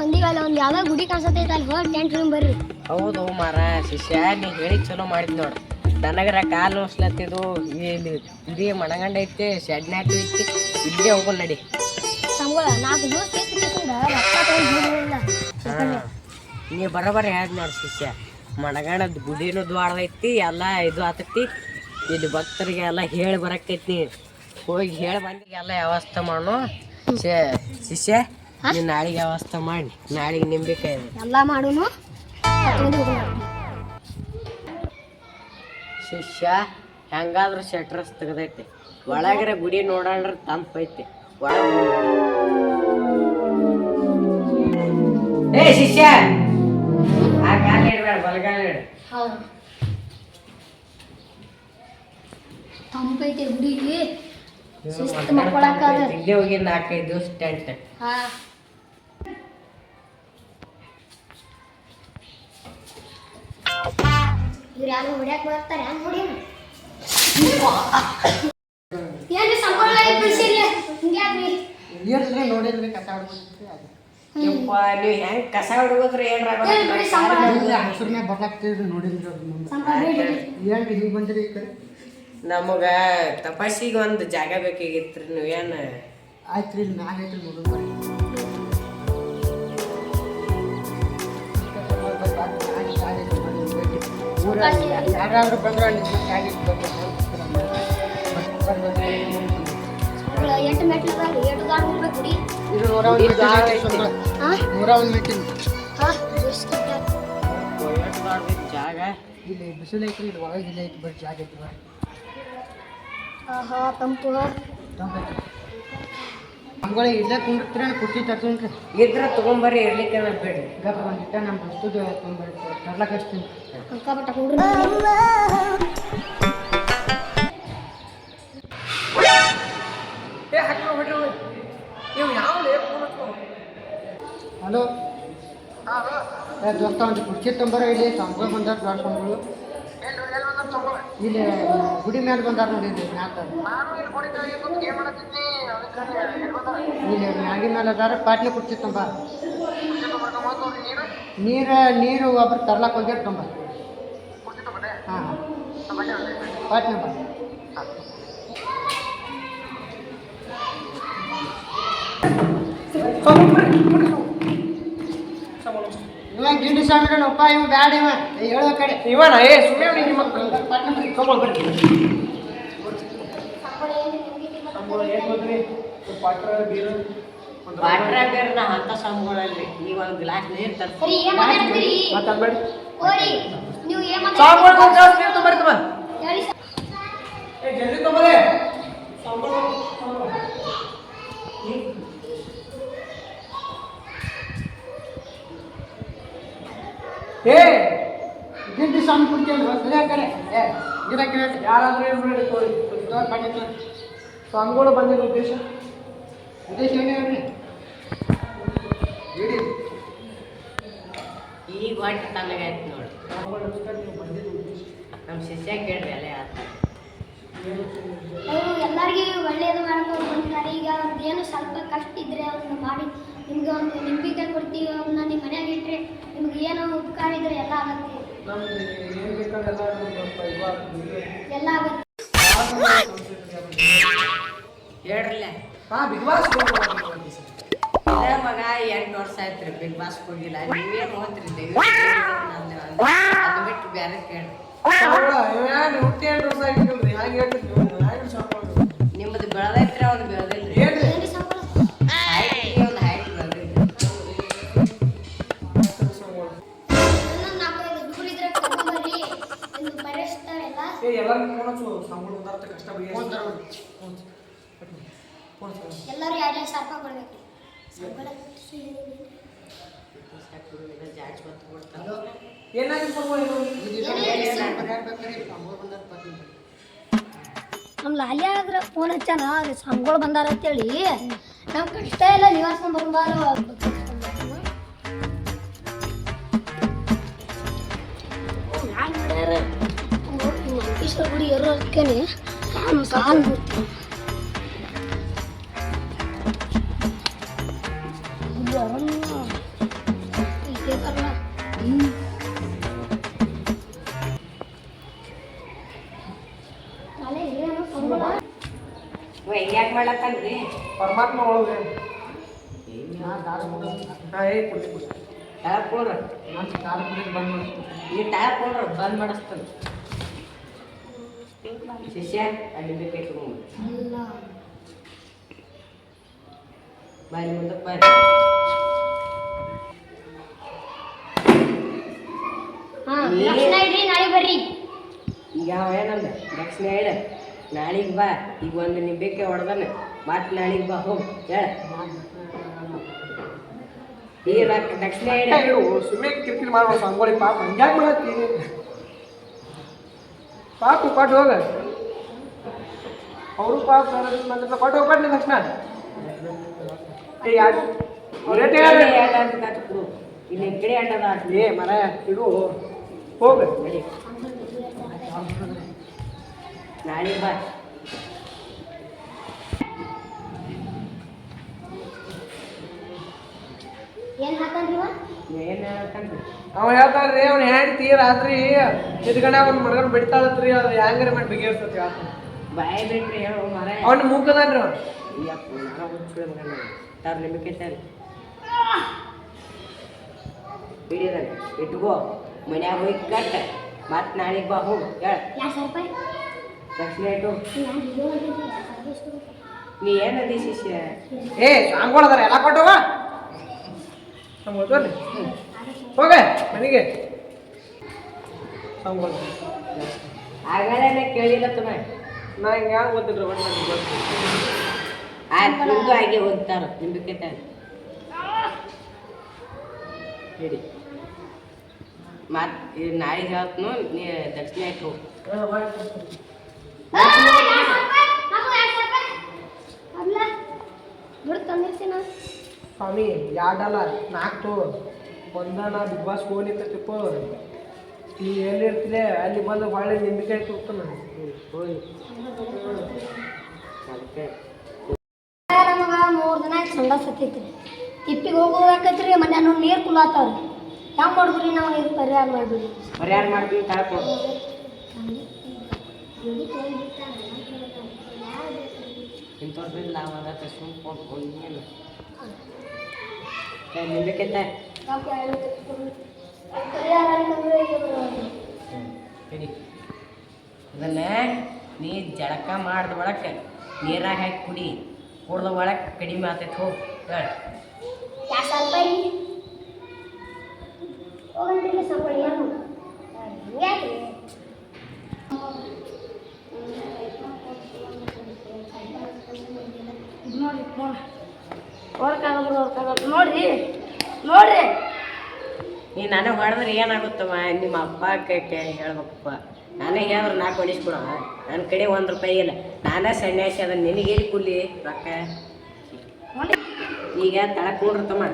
ಮಂದಿಗೆ ಅಲ್ಲಿ ಒಂದು ಯಾವ್ದೋ ಗುಡಿ ಕಾಣಿಸತೈತೆ ಅಲ್ಲಿ ಹೋಗಿ ಟೆಂಟ್ ರೂಮ್ ಬರ್ರಿ. ಹೌದು ಮಾರ ಶಿಷ್ಯ, ನೀ ಹೇಳಿ ಚಲೋ ಮಾಡಿದ್ ನೋಡು. ನನಗರ ಕಾಲು ನೋಸ್ಲತ್ತಿದ್ದು ಇಲ್ಲಿ ಇದೇ ಮಣಗಂಡ ಐತಿ, ಶೆಡ್ನ್ಯಾಟು ಐತಿ, ಇಲ್ಲೇ ಹೋಗೋಣ ನಡಿ. ಸಂಬಳ 4 ದಿವಸ ರೊಕ್ಕ ತಗೊಂಡಿಲ್ಲ. ನೀ ಬರೋಬರ ಹೇಳ್ದು ನೋಡು ಶಿಷ್ಯ. ಮಣಗಂಡದ ಗುಡಿನೂ ದ್ವಾರದೈತಿ, ಎಲ್ಲ ಇದು ಆತೈತಿ. ಇಲ್ಲಿ ಭಕ್ತರಿಗೆ ಎಲ್ಲ ಹೇಳಿ ಬರಕ್ಕೈತಿ. ಹೋಗಿ ಹೇಳಿ ಬಂದಿಗೆ ಎಲ್ಲ ವ್ಯವಸ್ಥೆ ಮಾಡು ಶಿಷ್ಯ. ನೀನು ನಾಳೆಗೆ ವ್ಯವಸ್ಥೆ ಮಾಡಿ ನಾಳೆಗೆ ನಿಂಬಿಕಾಯಿ ಎಲ್ಲ ಮಾಡೋನು ಶಿಷ್ಯ. ಹೆಂಗಾದ್ರೂ ಶೆಟ್ರಸ್ ತೆಗ್ದೈತಿ, ಒಳಗರ ಗುಡಿ ನೋಡೋಣ್ರ ತಂಪೈತಿ. ಏ ಶಿಷ್ಯ, ಆ ಕಾಲ ಇಡ್ಬೇಡ, ಬಲಗಾಲ ಇಡ. ತಂಪೈತಿ ಗುಡಿಗೆ, ಶಿಸ್ತು ಮಕ್ಕಳಕ್ಕಾದ. ಇಲ್ಲೇ ಹೋಗಿ 4-5 ದಿವಸ ಟೆಂಟ್. ಇವ್ರು ಯಾರು ಹೊಡ್ಯಾಕ್ ಬರ್ತಾರೆ, ಹ್ಯಾಂಗ ಹೊಡಿಯೋಣ? ಏನ್ರಿ ಸಂಬಳ ಬಿಡಿಸಿರಿ ಹಿಂಗ್ಯಾಕ್ರಿ? ನೋಡಿದ್ರಿ ಕಸ ಹೊಡ್ಬಿಡ್ತೀವಿ. ಯಪ್ಪ, ನೀವು ಹೆಂಗ್ ಕಸ ಹುಡುಗದ್ರೆ ಹೆಸರನ್ನೇ ಬರ್ಲಾಗ್ತಿದ್ರಿ ನೋಡಿದ್ರಿ. ಏನ್ರಿ ಹಿಂಗೆ ಬಂದಿರಿ ಈ ಕಡೆ? ನಮಗ ತಪಸ್ಸಿಗೆ ಒಂದು ಜಾಗ ಬೇಕಾಗಿತ್ರಿ. ನೀವೇನು ಆಯ್ತು ರೀ, ಮ್ಯಾಗ ಐತ್ರಿ ನೋಡೋಣ. ಯಾರಾದ್ರೂ ಬಂದ್ರೆ ಎಂಟು ಮೆಟ್ಲು ಎಷ್ಟು ದಾಡ್ ಹೋಗ್ಬೇಕು ಗುಡಿ? ಇದು 101 ಮೆಟ್ಟಿನ ಜಾಗ. ಇಲ್ಲಿ ಬಿಸಿಲು ಐತ್ರಿ, ಇದು ಒಳಗೆ ಇಲ್ಲ ಐತಿ, ಬರೀ ಜಾಗ ಐತಿ. ತಂಪು ನಮ್ಗಳು ಇಲ್ಲೇ ಕುಂಡಿರ್ತೀರ, ಕುರ್ಚಿ ತರ್ತೀನಿ ಇದ್ರೆ ತೊಗೊಂಬರ್ರಿ, ಇರ್ಲಿಕ್ಕೆ ಬೇಡ್ರಿ. ಗಪ್ಪ ಒಂದಿಟ್ಟ ನಮ್ಮ ವಸ್ತು ತೊಗೊಂಬರ್ರಿ, ತರ್ಲಕ್ಕೆ ಅಷ್ಟೇನು ಅಂಕಾಪಟ್ಟ ಕುಂಡ್ರಿ. ಹಲೋ ದೋಸ್ತ, ಒಂದು ಕುರ್ಚಿ ತೊಂಬರೋ. ಇಲ್ಲಿ ಸಂಬಳ ಬಂದಾರ, ದೊಡ್ಡ ಸಂಬಳು ಇಲ್ಲಿ ಗುಡಿ ಮೇಲೆ ಬಂದಾರ ನೋಡಿ. ಇಲ್ಲಿ ಮ್ಯಾಗಿ ಮೇಲೆ ಅದಾರ. ಪಾಟ್ನೆ ಕುರ್ಚಿ ತೊಂಬ. ನೀರು ಒಬ್ರು ತರ್ಲಾಕ್ ಹೋಗ್ಯಾರ, ತೊಂಬ. ಹಾಂ ಪಾಟ್ನೆ ಬಾ. ಇವ ಗಿಂಡಿ ಸ್ವಾಮಿಗಳಪ್ಪ, ಇವ್ ಬ್ಯಾಡ, ಇವ ಹೇಳೋ ಕಡೆ ಇವನ ಸುಮ್ಮನೆ ನಿಮ್ಮ ವಾಟ್ರ ಬೇರೆ ಅಂತ ಸಂಬಳಲ್ರಿ. ಈಗ ಒಂದು ಗ್ಲಾಸ್ ನೀರು ತರ್ತೀರಿ. ಏ ಗಿಂಡಿ ಸ್ವಾಮಿ ಕುರ್ಚಿ ಅಲ್ವ ಕಡೆ ಗಿಡಕ್ಕೆ ಯಾರಾದ್ರೂ ಸ್ವಾಮಿಗಳು ಬಂದಿರೋ ಉದ್ದೇಶ ಏನೇನ್ರಿ? ಈಗ ಹೊಟ್ಟೆ ತಲೆಗಾಯ್ತು ನೋಡಿ. ನಮ್ಮ ಶಿಷ್ಯ ಕೇಳ್ರಿ ಅಲ್ಲೇ ಆತ. ಅವರು ಎಲ್ಲರಿಗೂ ಒಳ್ಳೇದು ಮಾಡ್ಕೊಂಡು ಬಂದಿದ್ದಾರೆ. ಈಗ ಅವ್ರದ್ದು ಏನು ಸ್ವಲ್ಪ ಕಷ್ಟ ಇದ್ರೆ ಅವ್ರನ್ನ ಮಾಡಿ ನಿಮ್ಗೆ ಒಂದು ನಿಂಬಿಕಾಯಿ ಕೊಡ್ತೀವಿ. ಅವ್ರನ್ನ ನಿಮ್ಮ ಮನೆಯಾಗ ಇಟ್ಟರೆ ನಿಮ್ಗೆ ಏನೋ ಉಪಕಾರ ಇದ್ರೆ ಎಲ್ಲ ಆಗತ್ತೆ, ಎಲ್ಲ ಆಗತ್ತೆ. ಹೇಳ್ರಲ್ಲ. ಬಿಗ್ ಬಾಸ್ ಮಗ 8 ವರ್ಷ ಆಯ್ತು ರೀ ಬಿಗ್ ಬಾಸ್ ಹೋಗಿಲ್ಲ. ನೀವೇನು ಹೋದ್ರಿ? ಅದು ಬಿಟ್ಟು ಬೇರೆ ಕೇಳ್ರಿ. ನಿಮ್ಮದು ಬೆಳೆದೈತ್ರಿ, ಅವ್ನು ಬೆಳೆದಿಲ್ರಿ. ಒಂದು ಹೈಟ್ ಬೆಳೆದಿಲ್ರಿ. ಎಲ್ಲರೂ 2,000 ರೂಪಾಯಿ ನಮ್ಮ ಲಾಲಿ ಆದ್ರೆ ಫೋನ್ ಹಚ್ಚಾನ, ಅದು ಸಂಬಳ ಬಂದಾರ ಅಂತೇಳಿ. ನಮ್ಮ ಕಷ್ಟ ಎಲ್ಲ ನಿವಾರಿಸ್ಕೊಂಡು ಬಂದಾರ. ಮಾಡ್ಯಾರ ಮಂಕೇಶ್ವರ ಗುಡಿ ಇರೋದಕ್ಕೇನೆ ಸಾಲು ಬಿಡ್ತೀವಿ. ಯಾಕೆ ಮಾಡ್ಲತ್ತನ್ರಿ ಪರಮಾತ್ಮ ಒಳಗೆ ಹಾಂ ಕೊಡ್ರಿ ಟಯರ್ ಕೊಡ್ರಿ ನಾನು ದಾರು ಕುಡಿದು ಬಂದ್ ಮಾಡ್ತೀನಿ ಈ ಟಯರ್ ಕೊಡ್ರಿ ಬಂದ್ ಮಾಡಿಸ್ತಾನೆ ಶಿಷ್ಯ ಅಲ್ಲಿ ಬೇಕಾಯ್ತು ಅಲ್ಲ ಬಾಯಿ ಮುಂದಕ್ಕೆ ಬಾರಿ ಹಾಂ ಲಕ್ಷಣ ಇಡ್ರಿ ನಾಳೆ ಬರ್ರಿ ಈಗ ಅವ ಏನಂದ ದಕ್ಷಿಣ ಹೇಳ ನಾಳೆಗೆ ಬಾ ಈಗ ಒಂದು ನಿಂಬೆಕಾಯಿ ಹೊಡೆದಾನೆ ಮತ್ತೆ ನಾಳೆಗೆ ಬಾ ಹೋಗಿ ಹೇಳ ಈ ದಕ್ಷಿಣ ಹೇಳ ಹೇಳು ಸುಮ್ಮನೆ ಕಿರಿಕಿರಿ ಮಾಡೋ ಸಂಗೋಳಿ ಪಾಪ ಹಂಗ್ಯಾಕೆ ಮಾಡತ್ತಿ ಪಾಪ ಕೊಟ್ಟು ಹೋಗ ಅವರು ಪಾಪ ಕೊಟ್ಟು ಹೋಗ್ಬಾರ್ದು ತಕ್ಷಣ ರೇಟ್ ಇಲ್ಲಿ ಕಡೆ ಆಟದ ಏ ಮರ ಇಡು ಹೋಗ ನಡಿ ನಾಳೆಗೆ ಬಾ ಏನು ಹಾಕಂದ್ರಿ ಏನು ಹೇಳಕ್ಕಂತ ಅವ ಹೇಳ್ತಾನ್ರಿ ಅವ್ನ ಹೆಂಡತಿ ರಾತ್ರಿ ಎದ್ಗಣ ಅವ್ನ ಮಗನ ಬಿಡ್ತಾಳತ್ರಿ ಅದು ಹೆಂಗಾರ ಮಾಡಿ ಬಿಗಿರ್ತತಿ ಬಾಯಿ ಬಿಟ್ರಿ ಹೇಳು ಮರ ಅವ್ನ ಮೂಕದಾನ್ರಿ ಅವ ಯಪ್ಪ ನಾನು ಹುಚ್ಚುಳೆ ಮಗನ ತಾರು ನಿಮಗೆ ತಾನೆ ಬಿಡಿದಾನೆ ಇಟ್ಕೋ ಮನ್ಯಾಗ ಹೋಗಿ ಕಟ್ಟ ಮತ್ತೆ ನಾಳೆಗೆ ಬಾ ಹೋಗು ಹೇಳ 2,000 ರೂಪಾಯಿ ದಕ್ಷಿಣ ಇಟ್ಟು ನೀ ಏನದಿ ಶಿಷ್ಯ ಏ ಸಾಂಗೋಳದಾರ ಎಲ್ಲ ಕೊಟ್ಟವ ನಮ್ಗೆ ಗೊತ್ತಲ್ಲ ಹೋಗ ಮನೆಗೆ ಸಾಂಗೋಳ ಆಗಲೇ ಕೇಳಿಲ್ಲ ತಮ್ಮ ನಾ ಹಿಂಗೆ ಯಾರು ಗೊತ್ತಿಲ್ರಿ ಒಟ್ಟು ನನಗೆ ಗೊತ್ತು ಆಯ್ತು ನಿಮ್ದು ಹಾಗೆ ಹೋಗ್ತಾರ ನಿಂಬಕ್ಕೆ ತಾನೆ ಹೇಳಿ ಮತ್ತೆ ನಾಳೆಗೆ ಹೇಳ್ತನು ನೀ ದಕ್ಷಿಣ ಇಟ್ಟು ಅಲ್ಲ ದುಡ್ಡು ತಂದಿರ್ತೀನಿ ಸ್ವಾಮಿ 2 4 ಒಂದನ ಬಿಗ್ ಬಾಸ್ ಹೋಗ್ಲಿಕ್ಕೆ ತಿಪ್ಪೋ ನೀ ಎಲ್ಲಿರ್ತೀರಿ ಅಲ್ಲಿ ಬಂದು ಹೊಳ್ಳಿ ನಿಂಬಿಕಾಯಿ ತುರ್ತಾನ ಹೋಗಿ ಅದಕ್ಕೆ ನಮಗೆ 3 ದಿನ ಆಯ್ತು ಸಂಡ ಸತ್ತೈತ್ರಿ ತಿಪ್ಪಿಗೆ ಹೋಗೋದಾಕೈತ್ರಿ ಮನ್ಯಾನ ನೀರು ಕುಲಾತಾವ್ರಿ ಹೆಂಗೆ ಮಾಡಿದ್ರಿ ನಾವು ನೀರು ಪರಿಹಾರ ಮಾಡಿಬಿಡಿ ಪರಿಹಾರ ಮಾಡ್ತೀವಿ ತಾಳ್ಕೊಡು ಇಂಥವ್ರು ಲಾಭ ಆಗತ್ತೆ ಸುಮ್ಕೊಂಡು ಏನು ನಿಂಬೆಕಾಯ್ತ ಹಿಡಿ ಇದನ್ನ ನೀ ಜಳಕ ಮಾಡ್ದ ಒಳಕ್ಕೆ ನೀರಾಗ ಹಾಕಿ ಕುಡಿ ಕುಡ್ದ ಒಳಕ್ಕೆ ಕಡಿಮೆ ಆಗ್ತೈತೆ ಹೋಗಿ ಹೇಳ 2,000 ರೂಪಾಯಿ ಹೋಗಂತಿಲ್ಲ ಸ್ವಲ್ಪ ಏನು ಯಾಕೆ ನೋಡಿ ವರ್ಕಾಗೋದು ನೋಡ್ರಿ ನೋಡ್ರಿ ನೀ ನನಗೆ ಹೊಡೆದ್ರೆ ಏನಾಗುತ್ತಮ್ಮ ನಿಮ್ಮ ಅಪ್ಪ ಕೈ ಹೇಳ್ಬೇಕಪ್ಪ ನಾನೇ ಹೇಳಿದ್ರೆ 4 ಹೊಡಿಸ್ಬಿಡ ನನ್ನ ಕಡೆ 1 ರೂಪಾಯಿ ಇಲ್ಲ ನಾನೇ ಸನ್ಯಾಸಿ ಅದ ನಿನಗೇಲಿ ಕೂಲಿ ರೊಕ್ಕ ಈಗ ತಳಕ್ಕೆ ನೋಡ್ರತಮ್ಮ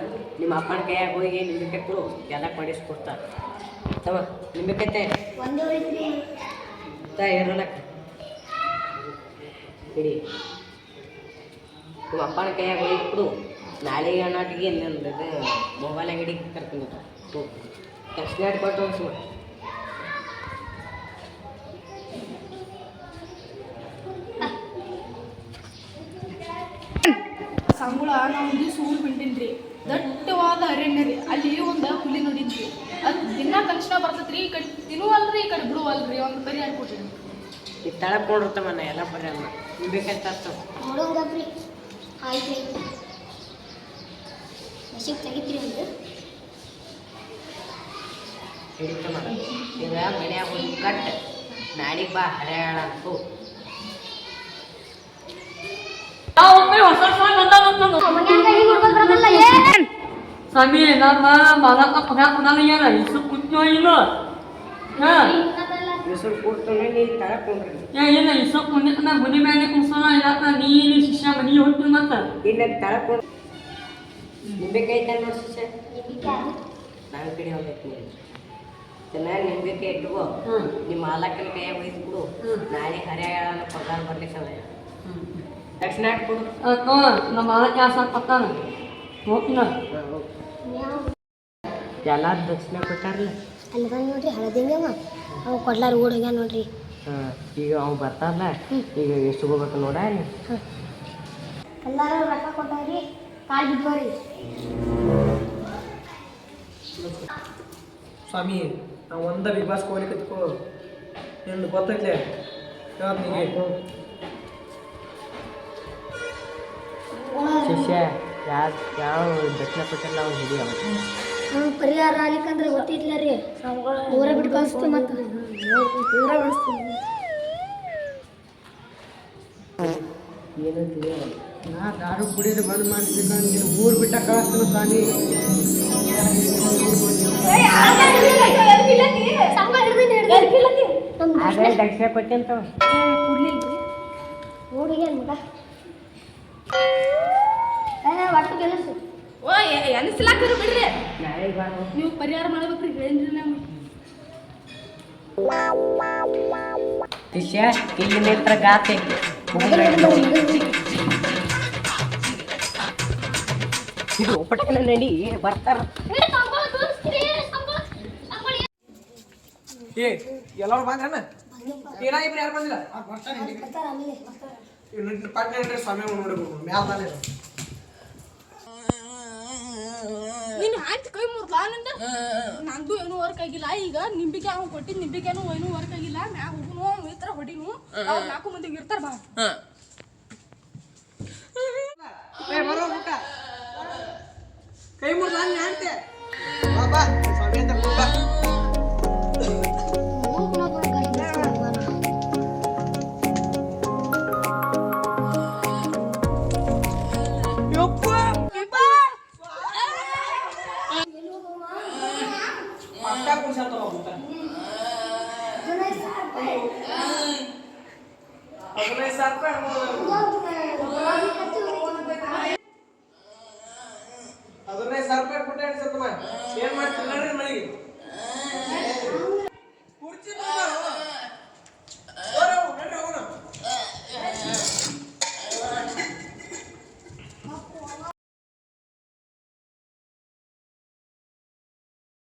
ನಿಮ್ಮ ಅಪ್ಪನ ಕೈಯಾಗ ಹೋಗಿ ನಿಂಬೆಕಾಯಿ ಕೊಡು ಎಲ್ಲ ಕೊಡಿಸ್ಕೊಡ್ತಾರೆ ತಮ್ಮ ನಿಂಬೆಕಾಯ್ತೆ ಇರಲಕ್ಕ ಹಿಡಿ ನಿಮ್ಮ ಅಪ್ಪನ ಕೈಯಾಗ ಹೋಗಿ ಕೊಡು ನಾಳೆ ನಾಟಿಗೆ ನಂದು ಇದು ಮೊಬೈಲಾಗ ಹಿಡಿ ಕರ್ಕೊಂಡು ತಕ್ಷಣ ಕೊಟ್ಟು ಹೋಗ್ಸು ಸಂಗುಳ ನಾವು ದಿವಸ ಊರು ಬಿಟ್ಟಿನ್ರಿ ದಟ್ಟವಾದ ಅರಣ್ಯ ರೀ ಅಲ್ಲಿ ಒಂದು ಹುಲಿ ನೋಡಿದ್ರಿ ಅದು ದಿನ ತಕ್ಷಣ ಬರ್ತೈತ್ರಿ ಈ ಕಡೆ ತಿನ್ನುವಲ್ರಿ ಈ ಕಡೆ ಬಿಡುವಲ್ರಿ ಒಂದು ಪರಿಹಾರ ಕೊಟ್ರಿ ಈಗ ತಳಕ್ಕೆ ನೋಡಿರ್ತಮ್ಮ ನಾ ಎಲ್ಲ ಬರೀ ಅಲ್ಲ ನಿಂಬೆಕಾಯಿ ತರ್ತಾವ ನೋಡೋಂಗಪ್ರಿ ಆಯ್ತು ನಶೀಬ್ ತೆಗಿತೀರಿ ಒಂದು ಹಿಡಿತಮ್ಮ ಈಗ ಮನ್ಯಾಗ ಹೋಗಿ ಕಟ್ಟ ನಾಳೆಗೆ ಬಾ ಹರ್ಯಾಳ ಅಂತೂ Sami nama malah pernah kenal ya lah, isu kunyoi lo. Ha, ಹೆಸರು ಕೊಡ್ತಾನೆ ನೀ ತಳಕೊಂಡ್ರಿ ya ya lah isu kunyoi kena budi mana kusana ya kan ni sisa mani hotu mata. ಇಲ್ಲ ತಳಕೊಂಡು ನಿಂಬೆಕಾಯಿ ತಂದು ನೋಡಿ ಶಿಷ್ಯ ನಿಂಬಿಕಾಯಿ ನನ್ನ ಕಡೆ ಹೋಗ್ಬೇಕು ಚೆನ್ನಾಗಿ ನಿಂಬೆಕಾಯಿ ಇಟ್ಕೋ ನಿಮ್ಮ ಮಾಲಕನ ಕೈಯಾಗ ಒಯ್ದು ಕೊಡು ನಾಳೆ ಹರ್ಯಾಳ ಪಗಾರ ಬರ್ಲಿಕ್ಕೆ ತಕ್ಷಣ ಕೊಡು Aku nama anak yang asal pakan. Hokna. ಎಲ್ಲ ದಕ್ಷಿಣ ಕೊಟ್ಟಾರಲ್ಲ ಅಲ್ಲಿ ಬಂದು ನೋಡ್ರಿ ಹಳದಿಂಗವ ಅವು ಕೊಡ್ಲಾರ ಓಡ್ ಹೋಗ್ಯಾನ ನೋಡ್ರಿ ಈಗ ಅವ್ ಬರ್ತಾರಲ್ಲ ಈಗ ಎಷ್ಟು ಹೋಗ್ಬೇಕು ನೋಡ ಎಲ್ಲರೂ ರೊಕ್ಕ ಕೊಟ್ಟವ್ರಿ ಕಾಲ್ ಬಿದ್ದವ್ರಿ ಸ್ವಾಮಿ ನಾವು ಒಂದ ಬಿಗ್ ಬಾಸ್ ಹೋಗ್ಲಿಕ್ಕೋ ನಿಮ್ದು ಗೊತ್ತೈತ್ಲೆ ಯಾವತ್ತು ನೀವು ಶಿಷ್ಯ ಯಾವ ದಕ್ಷಿಣ ಕೊಟ್ಟಿಲ್ಲ ಅವ್ನು ಹಿಡಿ ಅವತ್ತು ನಮ್ಗೆ ಪರಿಹಾರ ಆಗ್ಲಿಕ್ಕಂದ್ರೆ ಗೊತ್ತಿಲ್ಲ ರೀ ಊರ ಬಿಟ್ಟು ಕಳಿಸ್ತೀವಿ ಮತ್ತು ಊರ ಬಿಡಿಸ್ತೀವಿ ಏನಂತೀವಿ ನಾ ದಾರು ಕುಡಿಯೋದು ಬಂದ್ ಮಾಡ್ಬೇಕಂದ್ರೆ ಊರು ಬಿಟ್ಟ ಕಳಿಸ್ತಾನೆ ಸ್ವಾಮಿ ಅದೇ ದಕ್ಷಿಣ ಕೊಟ್ಟಿ ಅಂತ ಹುಡುಗಿ ಮಗ ಒಟ್ಟು ಕೆಲಸ ಓ ಎನಿಸ್ಲಾಕರು ಬಿಡ್ರಿ ನಾಳೆ ಬಾ ನೀವು ಪರಿಹಾರ ಮಾಡ್ಬೇಕ್ರಿ ಹೇಳಿದ್ರಿ ನಾವು ಶಿಷ್ಯ ಇಲ್ಲಿ ನಿಂತ್ರ ಗಾತೆ ಇದು ಪಟಕನ ನಡಿ ಬರ್ತಾರ ಏ ಎಲ್ಲರೂ ಬಂದ್ರಣ್ಣ ಏನಾಗಿಬ್ರು ಯಾರು ಬಂದಿಲ್ಲ ಪಟ್ನೆ ಸ್ವಾಮಿ ನೋಡ್ಬೇಕು ಮ್ಯಾಲ ನೀನು ಆಯ್ತು ಕೈ ಮುರ್ಲ ನಂದು ನಂದು ಏನೂ ವರ್ಕ್ ಆಗಿಲ್ಲ ಈಗ ನಿಂಬಿಕೆ ಅವ್ನು ಕೊಟ್ಟಿದ್ದು ನಿಂಬಿಕೆನೂ ಏನೂ ವರ್ಕ್ ಆಗಿಲ್ಲ ಮ್ಯಾಗ ಹೋಗುನು ಈ ಥರ ಹೊಡಿನು ಅವ್ರು 4 ಮಂದಿಗೆ ಇರ್ತಾರ ಬಾ ಬರೋ ಕೈ ಮುರ್ದ ಅಂತೆ ಬಾಬಾ ಸ್ವಾಮಿ ಅಂತ ಬಾ ₹15,000